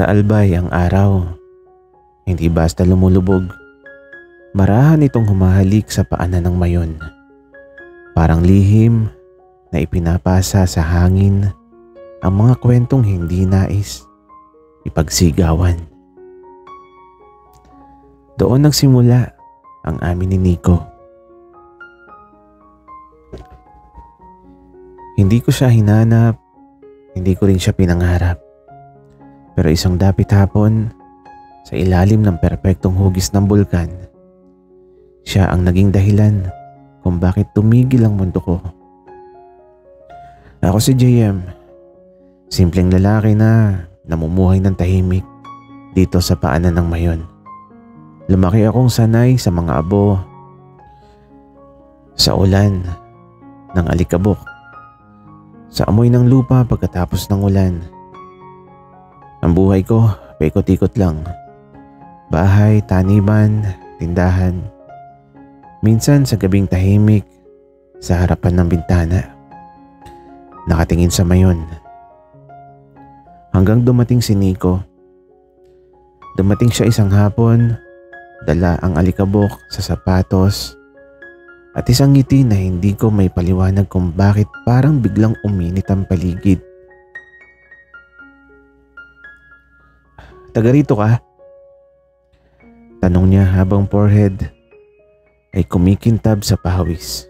Nasa albay ang araw. Hindi basta lumulubog. Marahan itong humahalik sa paanan ng mayon. Parang lihim na ipinapasa sa hangin ang mga kwentong hindi nais ipagsigawan. Doon nagsimula ang amin ni Nico. Hindi ko siya hinanap, hindi ko rin siya pinangarap. Pero isang dapit hapon, sa ilalim ng perpektong hugis ng bulkan, siya ang naging dahilan kung bakit tumigil ang mundo ko. Ako si JM, simpleng lalaki na namumuhay ng tahimik dito sa paanan ng mayon. Lumaki akong sanay sa mga abo, sa ulan ng alikabok, sa amoy ng lupa pagkatapos ng ulan. Ang buhay ko, paikot-ikot lang. Bahay, taniman, tindahan. Minsan sa gabing tahimik, sa harapan ng bintana. Nakatingin sa mayon. Hanggang dumating si Nico. Dumating siya isang hapon, dala ang alikabok sa sapatos, at isang ngiti na hindi ko may paliwanag kung bakit parang biglang uminit ang paligid. Taga rito ka? Tanong niya habang forehead ay kumikintab sa pawis.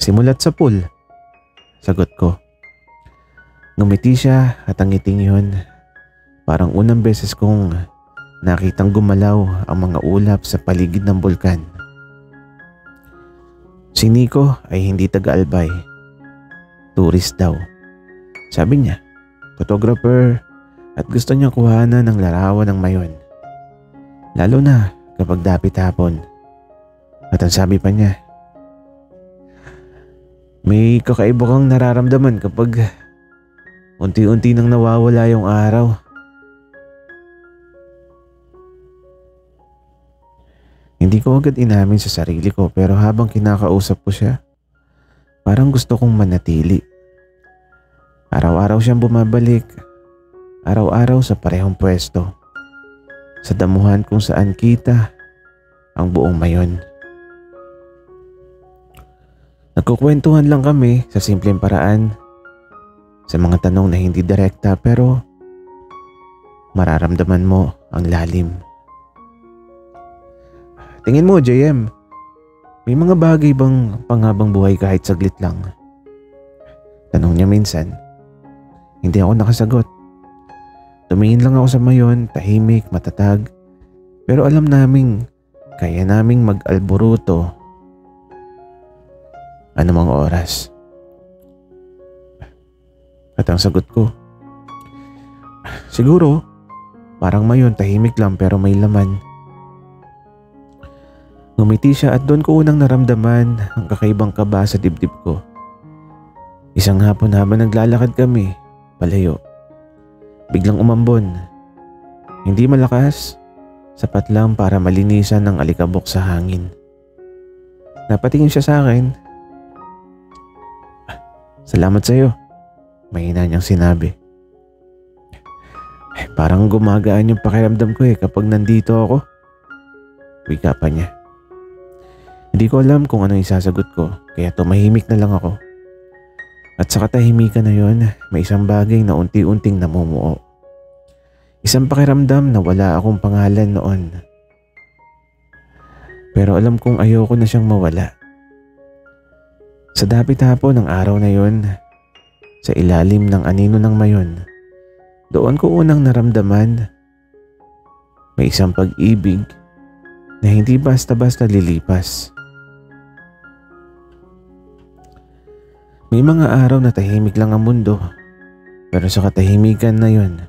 Simulat sa pool, sagot ko. Ngumiti siya at ang ngiting yun, parang unang beses kong nakitang gumalaw ang mga ulap sa paligid ng bulkan. Si Nico ay hindi taga-albay. Tourist daw. Sabi niya, photographer at gusto niya kuhanan ng larawan ng mayon. Lalo na kapag dapit hapon. At ang sabi pa niya, may kakaiba kang nararamdaman kapag unti-unti nang nawawala yung araw. Hindi ko agad inamin sa sarili ko pero habang kinakausap ko siya, parang gusto kong manatili. Araw-araw siyang bumabalik, araw-araw sa parehong pwesto, sa damuhan kung saan kita ang buong mayon. Nagkukwentuhan lang kami sa simpleng paraan, sa mga tanong na hindi direkta pero mararamdaman mo ang lalim. Tingin mo, JM, may mga bagay bang panghabang buhay kahit saglit lang? Tanong niya minsan. Hindi ako nakasagot. Tumingin lang ako sa mayon, tahimik, matatag. Pero alam naming kaya naming mag-alboruto anumang oras. At ang sagot ko, siguro, parang mayon tahimik lang pero may laman. Ngumiti siya at doon ko unang naramdaman ang kakaibang kaba sa dibdib ko. Isang hapon habang naglalakad kami, palayo, biglang umambon. Hindi malakas, sapat lang para malinisan ng alikabok sa hangin. Napatingin siya sa akin. Salamat sa'yo, mahina niyang sinabi. Parang gumagaan yung pakiramdam ko kapag nandito ako. Wika pa niya. Hindi ko alam kung ano isasagot ko kaya tumahimik na lang ako. At sa katahimikan na yon, may isang bagay na unti-unting namumuo. Isang pakiramdam na wala akong pangalan noon. Pero alam kong ayoko na siyang mawala. Sa dapit hapon ng araw na yon, sa ilalim ng anino ng mayon, doon ko unang naramdaman may isang pag-ibig na hindi basta-basta lilipas. May mga araw na tahimik lang ang mundo, pero sa katahimikan na yon,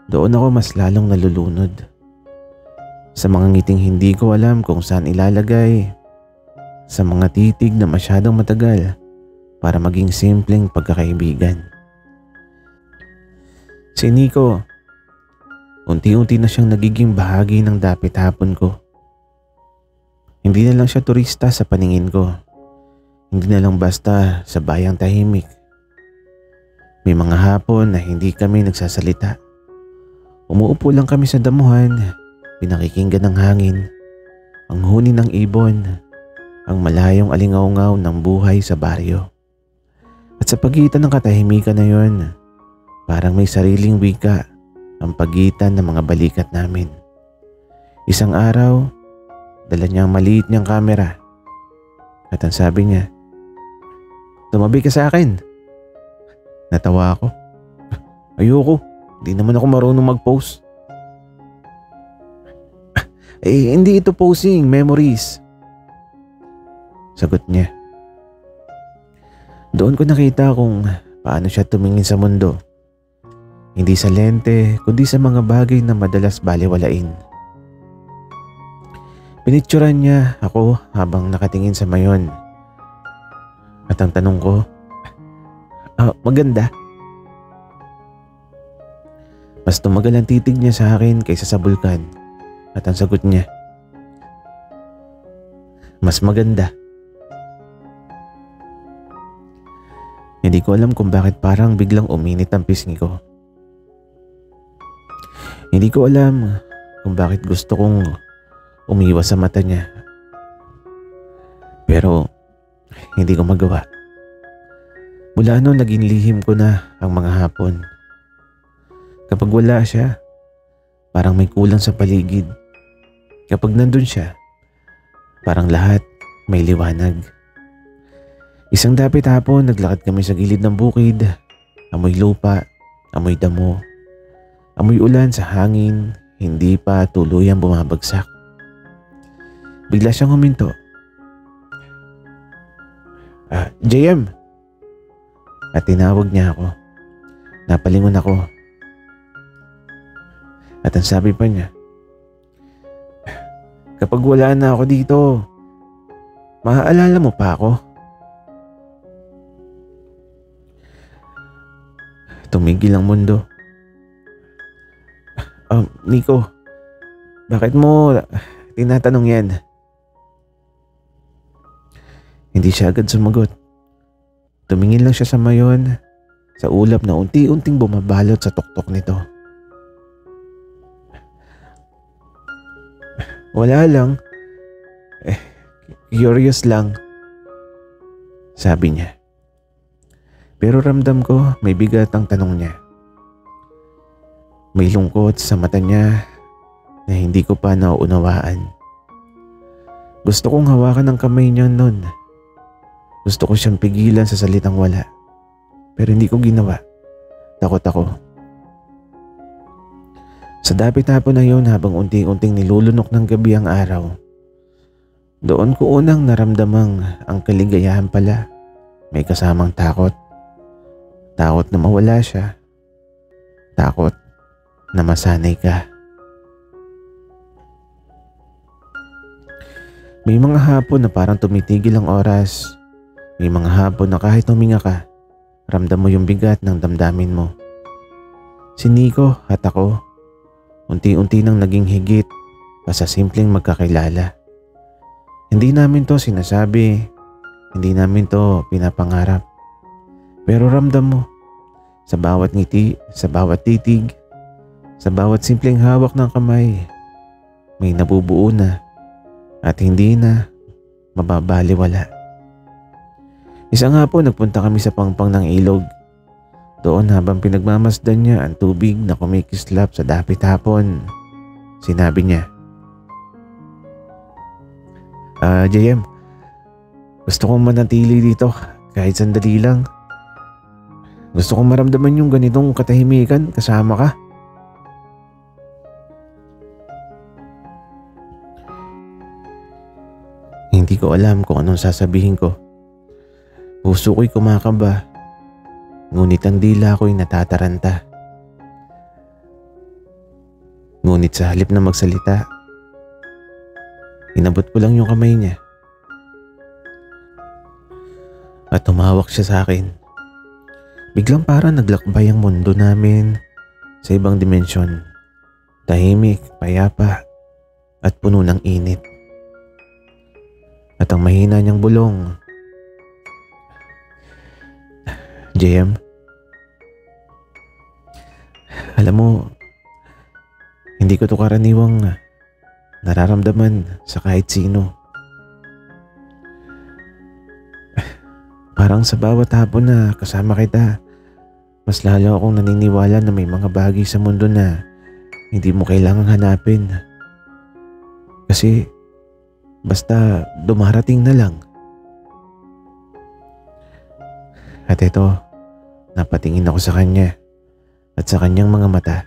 doon ako mas lalong nalulunod. Sa mga ngiting hindi ko alam kung saan ilalagay, sa mga titig na masyadong matagal para maging simpleng pagkakaibigan. Si Nico, unti-unti na siyang nagiging bahagi ng dapit hapon ko. Hindi na lang siya turista sa paningin ko. Hindi na lang basta sa bayang tahimik. May mga hapon na hindi kami nagsasalita. Umuupo lang kami sa damuhan, pinakikinggan ng hangin, ang huni ng ibon, ang malayong alingaw-ngaw ng buhay sa baryo. At sa pagitan ng katahimikan na yun, parang may sariling wika ang pagitan ng mga balikat namin. Isang araw, dala niya ang maliit niyang kamera at ang sabi niya, "Tumabi ka sa akin." Natawa ako. "Ayoko, hindi naman ako marunong mag-post." Hindi ito posing, memories." Sagot niya. Doon ko nakita kung paano siya tumingin sa mundo. Hindi sa lente, kundi sa mga bagay na madalas balewalain. Pinicturan niya ako habang nakatingin sa mayon. At ang tanong ko, maganda? Mas tumagal ang titig niya sa akin kaysa sa bulkan. At ang sagot niya, "Mas maganda." Hindi ko alam kung bakit parang biglang uminit ang pisngi ko. Hindi ko alam kung bakit gusto kong umiwas sa mata niya. Pero hindi ko magawa. Mula noon naging lihim ko na ang mga hapon. Kapag wala siya, parang may kulang sa paligid. Kapag nandun siya, parang lahat may liwanag. Isang dapit hapon, naglakad kami sa gilid ng bukid. Amoy lupa, amoy damo, amoy ulan sa hangin, hindi pa tuluyang bumabagsak. Bigla siyang huminto. JM! At tinawag niya ako. Napalingon ako. At ang sabi pa niya, "Kapag wala na ako dito, maaalala mo pa ako?" Tumigil ang mundo. Nico, bakit mo tinatanong yan?" Hindi siya agad sumagot. Tumingin lang siya sa mayon, sa ulap na unti-unting bumabalot sa tuktok nito. "Wala lang. Curious lang," sabi niya. Pero ramdam ko may bigat ang tanong niya. May lungkot sa mata niya na hindi ko pa nauunawaan. Gusto kong hawakan ang kamay niya noon. Gusto ko siyang pigilan sa salitang wala. Pero hindi ko ginawa. Takot ako. Sa dapit hapon na yun, habang unti-unting nilulunok ng gabi ang araw, doon ko unang naramdamang ang kaligayahan pala. May kasamang takot. Takot na mawala siya. Takot na masanay ka. May mga hapon na parang tumitigil ang oras. May mga hapon na kahit huminga ka, ramdam mo yung bigat ng damdamin mo. Si Nico at ako, unti-unti nang naging higit pa sa simpleng magkakilala. Hindi namin to sinasabi, hindi namin to pinapangarap. Pero ramdam mo, sa bawat ngiti, sa bawat titig, sa bawat simpleng hawak ng kamay, may nabubuo na at hindi na mababaliwala. Isang hapon nagpunta kami sa pangpang ng ilog. Doon habang pinagmamasdan niya ang tubig na kumikislap sa dapit hapon, sinabi niya, JM, gusto kong manatili dito kahit sandali lang. Gusto kong maramdaman yung ganitong katahimikan kasama ka." Hindi ko alam kung anong sasabihin ko. Puso ko'y kumakaba, ngunit ang dila ko'y natataranta. Ngunit sa halip na magsalita, inabot ko lang yung kamay niya. At tumawak siya sa akin. Biglang parang naglakbay ang mundo namin sa ibang dimensyon. Tahimik, payapa, at puno ng init. At ang mahina niyang bulong, JM, Alam mo, hindi ko to karaniwang nararamdaman sa kahit sino. Parang sa bawat hapon na kasama kita, mas lalo akong naniniwala na may mga bagay sa mundo na hindi mo kailangang hanapin. Kasi basta dumarating na lang. At ito, napatingin ako sa kanya at sa kanyang mga mata.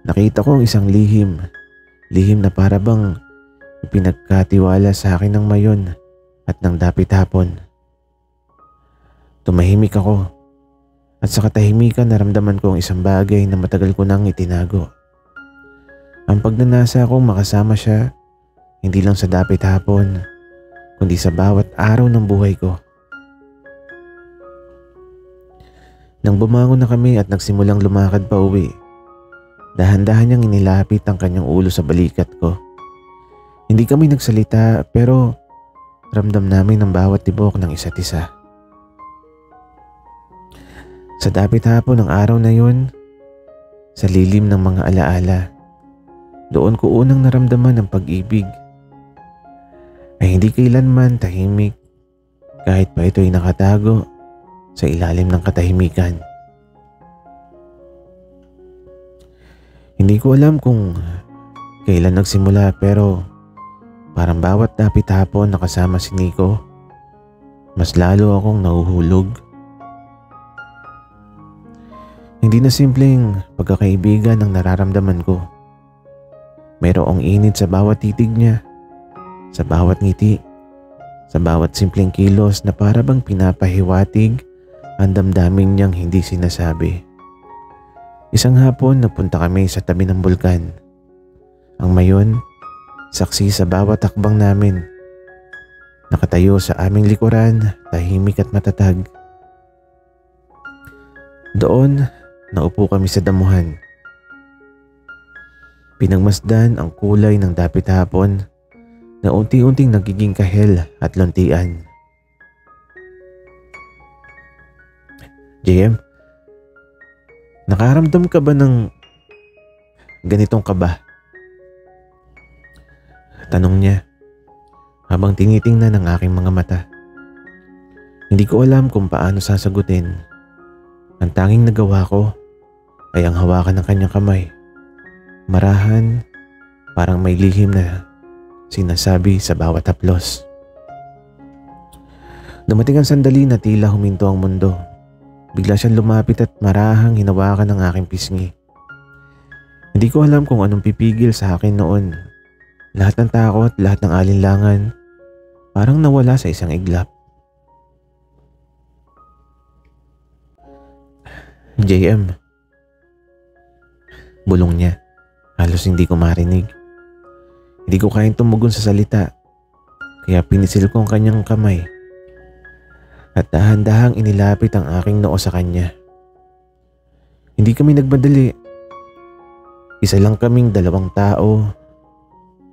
Nakita ko ang isang lihim na para bang ipinagkatiwala sa akin ng mayon at ng dapit hapon. Tumahimik ako at sa katahimikan naramdaman ko ang isang bagay na matagal ko nang itinago. Ang pagnanasa akong makasama siya, hindi lang sa dapit hapon, kundi sa bawat araw ng buhay ko. Nang bumangon na kami at nagsimulang lumakad pa uwi, dahan-dahan niyang inilapit ang kanyang ulo sa balikat ko. Hindi kami nagsalita pero ramdam namin ang bawat tibok ng isa't isa. Sa dapit hapon ng araw na yun, sa lilim ng mga alaala, doon ko unang naramdaman ang pag-ibig. Ay hindi kailanman tahimik, kahit pa ito'y nakatago sa ilalim ng katahimikan. Hindi ko alam kung kailan nagsimula pero parang bawat dapit hapon nakasama si Nico, mas lalo akong nahuhulog. Hindi na simpleng pagkakaibigan ang nararamdaman ko. Mayroong init sa bawat titig niya, sa bawat ngiti, sa bawat simpleng kilos na para bang pinapahiwatig ang damdamin niyang hindi sinasabi. Isang hapon nagpunta kami sa tabi ng bulkan. Ang mayon, saksi sa bawat takbang namin. Nakatayo sa aming likuran, tahimik at matatag. Doon, naupo kami sa damuhan. Pinagmasdan ang kulay ng dapit hapon na unti-unting nagiging kahel at luntian. JM, nakaramdam ka ba ng ganitong kaba? Tanong niya habang tinitingnan ang aking mga mata. Hindi ko alam kung paano sasagutin. Ang tanging nagawa ko ay ang hawakan ng kanyang kamay. Marahan, parang may lihim na sinasabi sa bawat haplos. Dumating ang sandali na tila huminto ang mundo. Bigla siyang lumapit at marahang hinawakan ang aking pisngi. Hindi ko alam kung anong pipigil sa akin noon. Lahat ng takot, lahat ng alinlangan, parang nawala sa isang iglap. JM, bulong niya. Halos hindi ko marinig. Hindi ko kayang tumugon sa salita, kaya pinisil ko ang kanyang kamay at dahan-dahang inilapit ang aking noo sa kanya. Hindi kami nagmadali. Isa lang kaming dalawang tao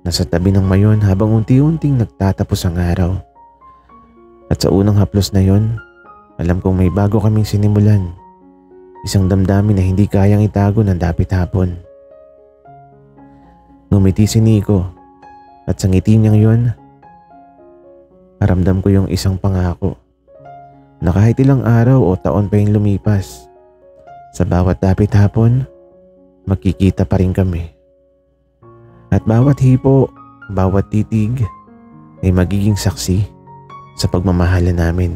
nasa tabi ng mayon habang unti-unting nagtatapos ang araw. At sa unang haplos na yon, alam kong may bago kaming sinimulan. Isang damdamin na hindi kayang itago ng dapit hapon. Ngumiti si Nico at sa ngiti niyang yon, aramdam ko yung isang pangako na kahit ilang araw o taon pa yung lumipas, sa bawat dapit hapon, magkikita pa rin kami. At bawat hipo, bawat titig ay magiging saksi sa pagmamahalan namin.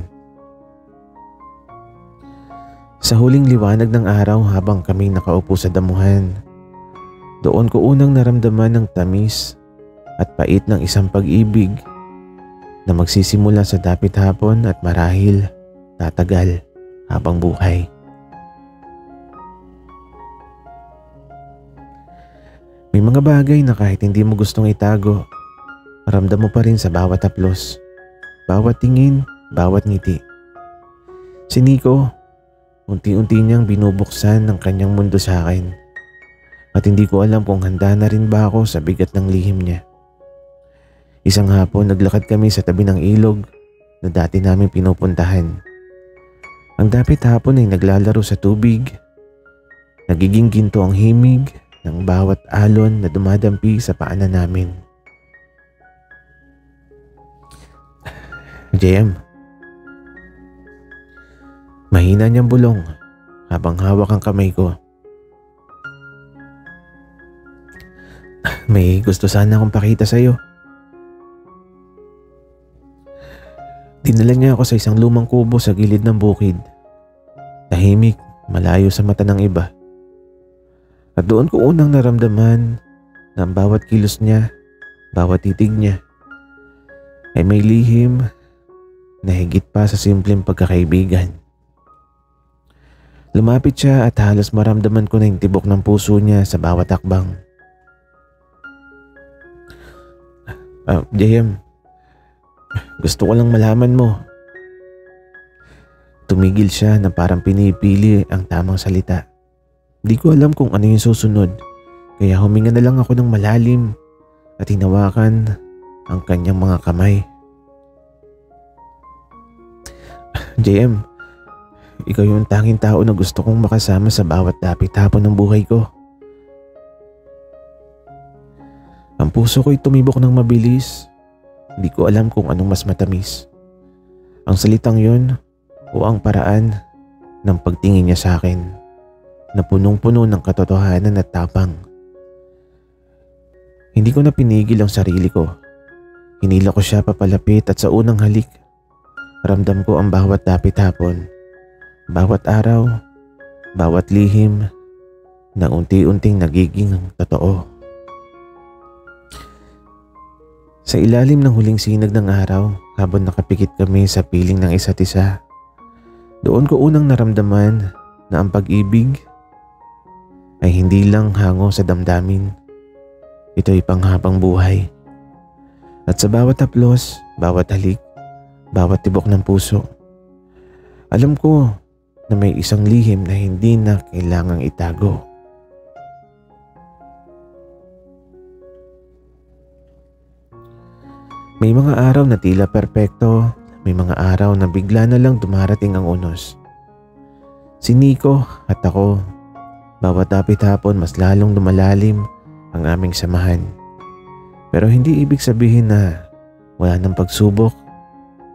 Sa huling liwanag ng araw habang kami nakaupo sa damuhan, doon ko unang naramdaman ang tamis at pait ng isang pag-ibig na magsisimula sa dapit hapon at marahil tatagal habang buhay. May mga bagay na kahit hindi mo gustong itago, ramdam mo pa rin sa bawat haplos, bawat tingin, bawat ngiti. Si Nico, unti-unti niyang binubuksan ang kanyang mundo sa akin at hindi ko alam kung handa na rin ba ako sa bigat ng lihim niya. Isang hapon naglakad kami sa tabi ng ilog na dati namin pinupuntahan. Ang dapit hapon ay naglalaro sa tubig Nagiging ginto ang himig ng bawat alon na dumadampi sa paanan namin. JM. Mahina niyang bulong habang hawak ang kamay ko. May gusto sana akong pakita sa iyo. Dinala niya ako sa isang lumang kubo sa gilid ng bukid. Tahimik, malayo sa mata ng iba. At doon ko unang naramdaman na ang bawat kilos niya, bawat titig niya, ay may lihim na higit pa sa simpleng pagkakaibigan. Lumapit siya at halos maramdaman ko na yung tibok ng puso niya sa bawat hakbang. JM, gusto ko lang malaman mo. Tumigil siya na parang pinipili ang tamang salita. Di ko alam kung ano yung susunod, kaya huminga na lang ako ng malalim at hinawakan ang kanyang mga kamay. JM, ikaw yung tanging tao na gusto kong makasama sa bawat dapit-hapon ng buhay ko. Ang puso ko'y tumibok ng mabilis. Hindi ko alam kung anong mas matamis, ang salitang yun o ang paraan ng pagtingin niya sa akin na punong-puno ng katotohanan at tapang. Hindi ko na pinigil ang sarili ko. Hinila ko siya papalapit at sa unang halik, ramdam ko ang bawat dapit-hapon, bawat araw, bawat lihim na unti-unting nagiging totoo. Sa ilalim ng huling sinag ng araw, habang nakapikit kami sa piling ng isa't isa, doon ko unang naramdaman na ang pag-ibig ay hindi lang hango sa damdamin. Ito'y panghabang buhay. At sa bawat haplos, bawat halik, bawat tibok ng puso, alam ko na may isang lihim na hindi na kailangang itago. May mga araw na tila perpekto, may mga araw na bigla na lang dumarating ang unos. Si Nico at ako, bawat dapit-hapon mas lalong lumalalim ang aming samahan. Pero hindi ibig sabihin na wala nang pagsubok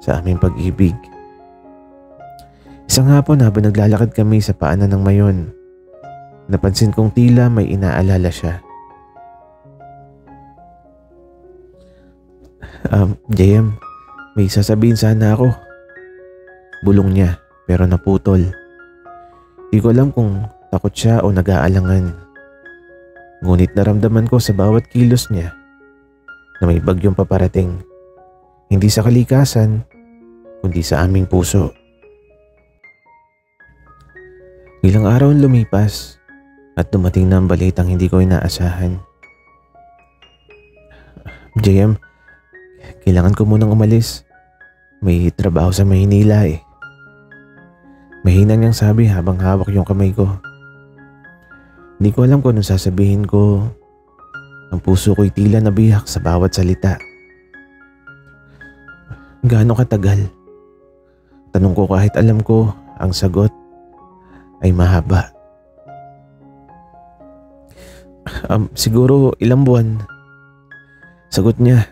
sa aming pag-ibig. Isang hapon habang naglalakad kami sa paanan ng Mayon, napansin kong tila may inaalala siya. JM, may sasabihin sana ako. Bulong niya pero naputol. Di ko alam kung takot siya o nag-aalangan. Ngunit naramdaman ko sa bawat kilos niya na may bagyong paparating. Hindi sa kalikasan, kundi sa aming puso. Ilang araw ang lumipas at dumating na ang balitang hindi ko inaasahan. JM, kailangan ko munang umalis. May trabaho sa Maynila eh. Mahina niyang sabi habang hawak yung kamay ko. Hindi ko alam kung anong sasabihin ko. Ang puso ko'y tila nabihak sa bawat salita. Gaano katagal? Tanong ko kahit alam ko ang sagot ay mahaba. Siguro ilang buwan. Sagot niya.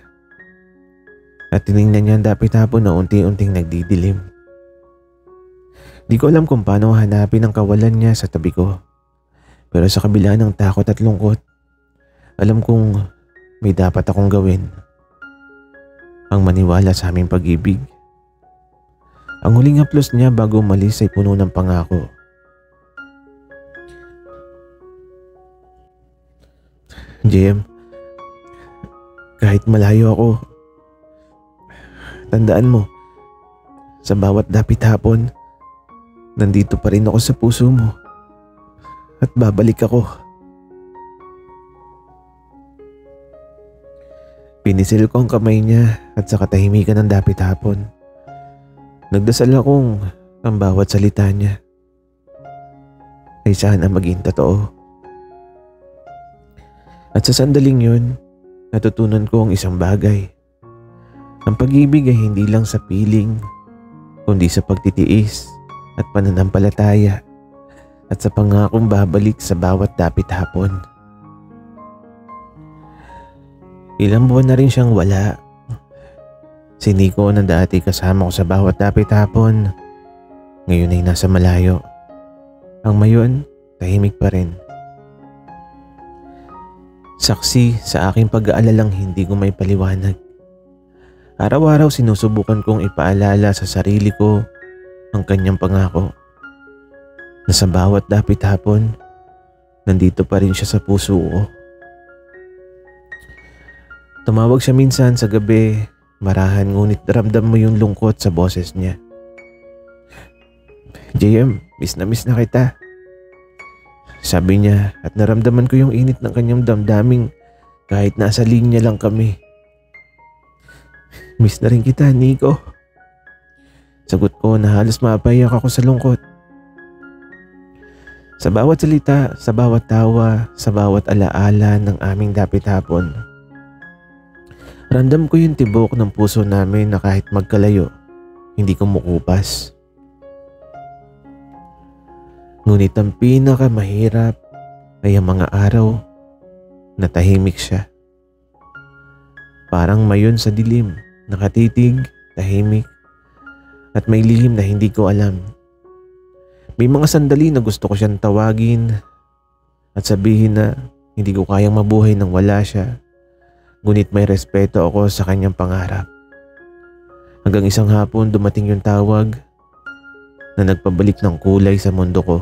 At tinignan niya ang dapit-hapon na unti-unting nagdidilim. Di ko alam kung paano hanapin ang kawalan niya sa tabi ko. Pero sa kabila ng takot at lungkot, alam kong may dapat akong gawin. Ang maniwala sa aming pag-ibig. Ang huling haplos niya bago umalis ay puno ng pangako. JM, kahit malayo ako, tandaan mo, sa bawat dapit-hapon, nandito pa rin ako sa puso mo at babalik ako. Pinisil ko ang kamay niya at sa katahimikan ng dapit-hapon, nagdasal akong ang bawat salita niya ay sana maging totoo. At sa sandaling yun, natutunan ko ang isang bagay. Ang pag-ibig ay hindi lang sa piling, kundi sa pagtitiis at pananampalataya at sa pangakong babalik sa bawat dapit hapon. Ilang buwan na rin siyang wala. Si Nico na dati kasama ko sa bawat dapit hapon, ngayon ay nasa malayo. Ang mayon, tahimik pa rin. Saksi sa aking pag-aalalang hindi ko may paliwanag. Araw-araw sinusubukan kong ipaalala sa sarili ko ang kanyang pangako na sa bawat dapit hapon, nandito pa rin siya sa puso ko. Tumawag siya minsan sa gabi, marahan ngunit ramdam mo yung lungkot sa boses niya. JM, miss na kita. Sabi niya at naramdaman ko yung init ng kanyang damdaming kahit nasa linya lang kami. Miss na rin kita, Nico. Sagot ko na halos mapayak ako sa lungkot. Sa bawat salita, sa bawat tawa, sa bawat alaala ng aming dapit hapon, ramdam ko yung tibok ng puso namin na kahit magkalayo, hindi kumukupas. Ngunit ang pinakamahirap ay ang mga araw na tahimik siya. Parang mayon sa dilim, nakatitig, tahimik, at may lihim na hindi ko alam. May mga sandali na gusto ko siyang tawagin at sabihin na hindi ko kayang mabuhay nang wala siya. Ngunit may respeto ako sa kanyang pangarap. Hanggang isang hapon dumating yung tawag na nagpabalik ng kulay sa mundo ko.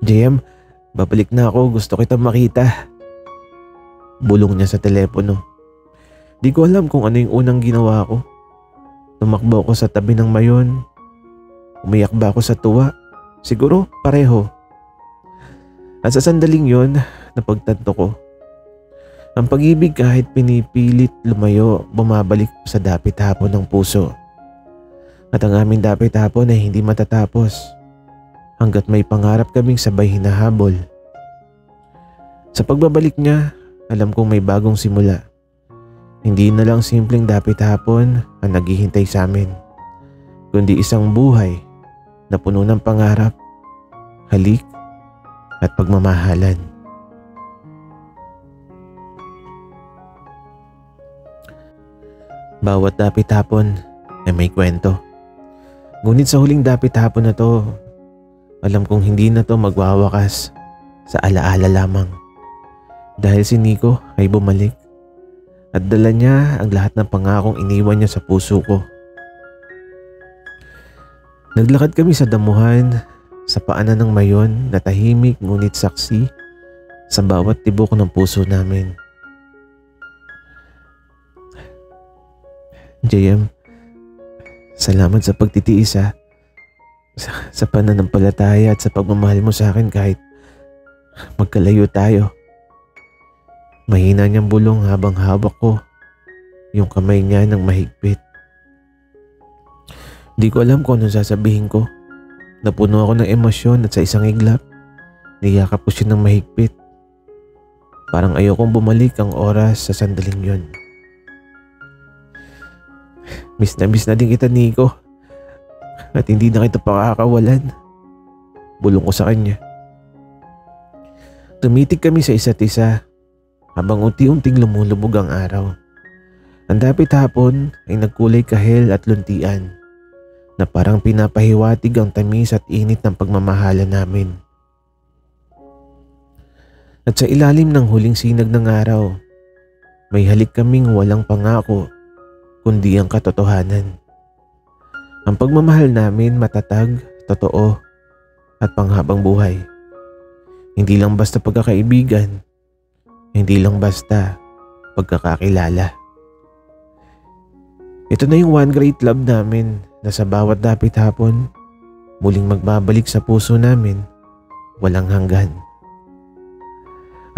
JM, babalik na ako. Gusto kitang makita. Bulong niya sa telepono. Di ko alam kung ano yung unang ginawa ko. Tumakbo ako sa tabi ng mayon. Umiyak ba ako sa tuwa? Siguro pareho. At sa sandaling yon, napagtanto ko. Ang pag-ibig kahit pinipilit lumayo, bumabalik sa dapit hapon ng puso. At ang aming dapit hapon ay hindi matatapos hanggat may pangarap kaming sabay hinahabol. Sa pagbabalik niya, alam kong may bagong simula. Hindi na lang simpleng dapit hapon ang naghihintay sa amin, kundi isang buhay na puno ng pangarap, halik at pagmamahalan. Bawat dapit hapon ay may kwento. Ngunit sa huling dapit hapon na to, alam kong hindi na to magwawakas sa alaala lamang. Dahil si Nico ay bumalik at dala niya ang lahat ng pangakong iniwan niya sa puso ko. Naglakad kami sa damuhan, sa paanan ng mayon na tahimik ngunit saksi sa bawat tibok ng puso namin. JM, salamat sa pagtitiis sa pananampalataya at sa pagmamahal mo sa akin kahit magkalayo tayo. Mahina niyang bulong habang hawak ko yung kamay niya ng mahigpit. Di ko alam kung anong sasabihin ko. Napuno ako ng emosyon at sa isang iglap, niyakap ko siya ng mahigpit. Parang ayokong bumalik ang oras sa sandaling yon. Miss na din kita, Nico. At hindi na kita pakakawalan. Bulong ko sa kanya. Tumitig kami sa isa't isa habang unti-unting lumulubog ang araw. Ang dapit hapon ay nagkulay kahel at luntian na parang pinapahiwatig ang tamis at init ng pagmamahala namin. At sa ilalim ng huling sinag ng araw, may halik kaming walang pangako kundi ang katotohanan. Ang pagmamahal namin matatag, totoo at panghabang buhay. Hindi lang basta pagkakaibigan, hindi lang basta pagkakakilala. Ito na yung one great love namin na sa bawat dapit hapon, muling magbabalik sa puso namin, walang hanggan.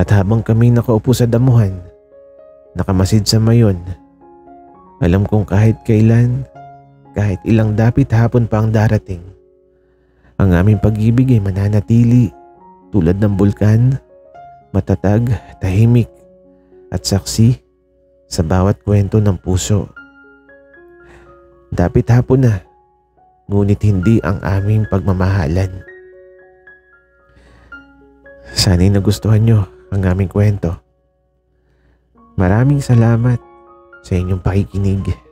At habang kami nakaupo sa damuhan, nakamasid sa mayon, alam kong kahit kailan, kahit ilang dapit hapon pa ang darating, ang aming pag-ibig ay mananatili tulad ng bulkan, matatag, tahimik at saksi sa bawat kwento ng puso. Dapit hapon na, ngunit hindi ang aming pagmamahalan. Sana'y nagustuhan nyo ang aming kwento. Maraming salamat sa inyong pakikinig.